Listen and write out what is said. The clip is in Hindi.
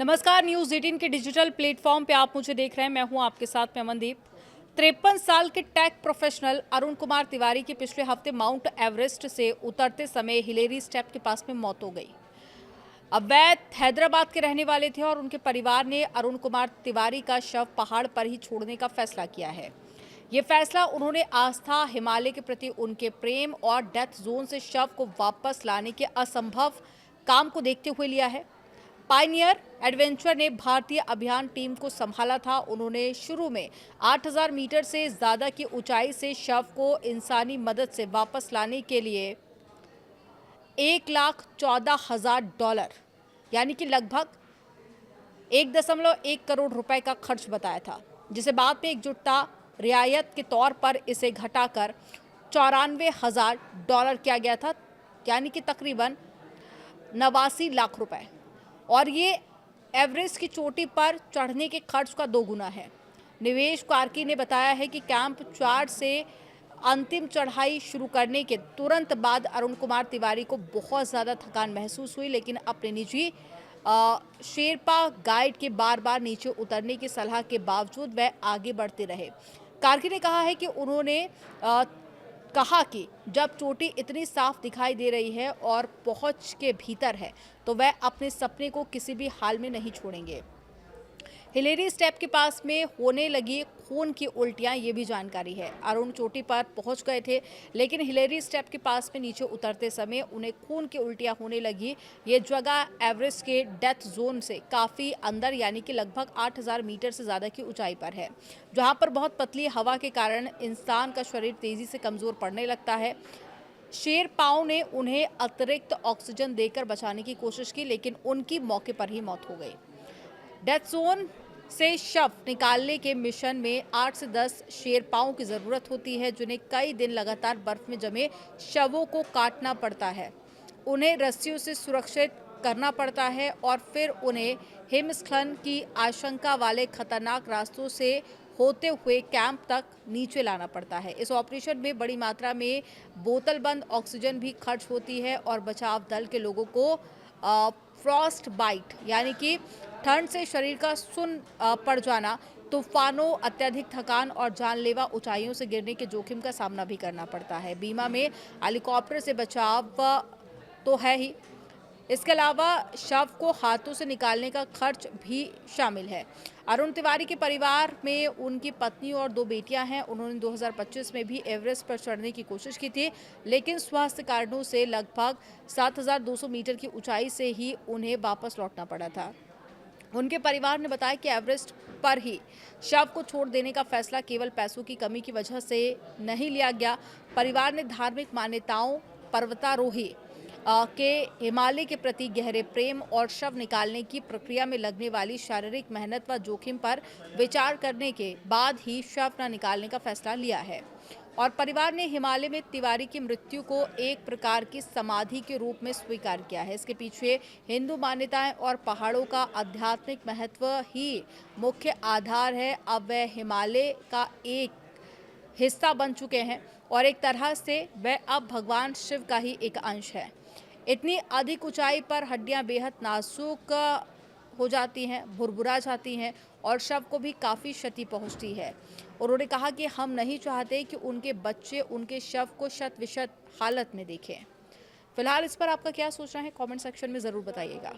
नमस्कार, न्यूज़ 18 के डिजिटल प्लेटफॉर्म पे आप मुझे देख रहे हैं। मैं हूं आपके साथ में अमनदीप। 53 साल के टेक प्रोफेशनल अरुण कुमार तिवारी की पिछले हफ्ते माउंट एवरेस्ट से उतरते समय हिलेरी स्टेप के पास में मौत हो गई। अब वह हैदराबाद के रहने वाले थे और उनके परिवार ने अरुण कुमार तिवारी का शव पहाड़ पर ही छोड़ने का फैसला किया है। ये फैसला उन्होंने आस्था, हिमालय के प्रति उनके प्रेम और डेथ जोन से शव को वापस लाने के असंभव काम को देखते हुए लिया है। पायनियर एडवेंचर ने भारतीय अभियान टीम को संभाला था। उन्होंने शुरू में 8000 मीटर से ज्यादा की ऊंचाई से शव को इंसानी मदद से वापस लाने के लिए $1,14,000 यानी कि लगभग 1.1 करोड़ रुपए का खर्च बताया था, जिसे बाद में एकजुटता रियायत के तौर पर इसे घटाकर $94,000 किया गया था, यानी कि तकरीबन 89 लाख रुपए। और ये एवरेस्ट की चोटी पर चढ़ने के खर्च का 2 गुना है। निवेश कार्की ने बताया है कि कैंप 4 से अंतिम चढ़ाई शुरू करने के तुरंत बाद अरुण कुमार तिवारी को बहुत ज़्यादा थकान महसूस हुई, लेकिन अपने निजी शेरपा गाइड के बार बार नीचे उतरने की सलाह के बावजूद वह आगे बढ़ते रहे। कार्की ने कहा है कि उन्होंने कहा कि जब चोटी इतनी साफ दिखाई दे रही है और पहुंच के भीतर है तो वह अपने सपने को किसी भी हाल में नहीं छोड़ेंगे। हिलेरी स्टेप के पास में होने लगी खून की उल्टियां, ये भी जानकारी है। अरुण चोटी पर पहुंच गए थे, लेकिन हिलेरी स्टेप के पास में नीचे उतरते समय उन्हें खून की उल्टियां होने लगी। ये जगह एवरेस्ट के डेथ जोन से काफ़ी अंदर, यानी कि लगभग 8000 मीटर से ज़्यादा की ऊंचाई पर है, जहां पर बहुत पतली हवा के कारण इंसान का शरीर तेज़ी से कमज़ोर पड़ने लगता है। शेरपाओं ने उन्हें अतिरिक्त ऑक्सीजन देकर बचाने की कोशिश की, लेकिन उनकी मौके पर ही मौत हो गई। डेथ जोन से शव निकालने के मिशन में 8 से 10 शेरपाओं की ज़रूरत होती है, जिन्हें कई दिन लगातार बर्फ में जमे शवों को काटना पड़ता है, उन्हें रस्सियों से सुरक्षित करना पड़ता है और फिर उन्हें हिमस्खलन की आशंका वाले खतरनाक रास्तों से होते हुए कैंप तक नीचे लाना पड़ता है। इस ऑपरेशन में बड़ी मात्रा में बोतलबंद ऑक्सीजन भी खर्च होती है और बचाव दल के लोगों को फ्रॉस्ट बाइट, यानी कि ठंड से शरीर का सुन्न पड़ जाना, तूफानों, अत्यधिक थकान और जानलेवा ऊंचाइयों से गिरने के जोखिम का सामना भी करना पड़ता है। बीमा में हेलीकॉप्टर से बचाव तो है ही, इसके अलावा शव को हाथों से निकालने का खर्च भी शामिल है। अरुण तिवारी के परिवार में उनकी पत्नी और 2 बेटियां हैं। उन्होंने 2025 में भी एवरेस्ट पर चढ़ने की कोशिश की थी, लेकिन स्वास्थ्य कारणों से लगभग 7200 मीटर की ऊंचाई से ही उन्हें वापस लौटना पड़ा था। उनके परिवार ने बताया कि एवरेस्ट पर ही शव को छोड़ देने का फैसला केवल पैसों की कमी की वजह से नहीं लिया गया। परिवार ने धार्मिक मान्यताओं, पर्वतारोही के हिमालय के प्रति गहरे प्रेम और शव निकालने की प्रक्रिया में लगने वाली शारीरिक मेहनत व जोखिम पर विचार करने के बाद ही शव न निकालने का फैसला लिया है। और परिवार ने हिमालय में तिवारी की मृत्यु को एक प्रकार की समाधि के रूप में स्वीकार किया है। इसके पीछे हिंदू मान्यताएं और पहाड़ों का आध्यात्मिक महत्व ही मुख्य आधार है। अब वह हिमालय का एक हिस्सा बन चुके हैं और एक तरह से वह अब भगवान शिव का ही एक अंश है। इतनी अधिक ऊंचाई पर हड्डियां बेहद नाजुक हो जाती हैं, भुरभुरा जाती हैं और शव को भी काफ़ी क्षति पहुंचती है। उन्होंने कहा कि हम नहीं चाहते कि उनके बच्चे उनके शव को शत विशत हालत में देखें। फिलहाल इस पर आपका क्या सोचना है, कमेंट सेक्शन में ज़रूर बताइएगा।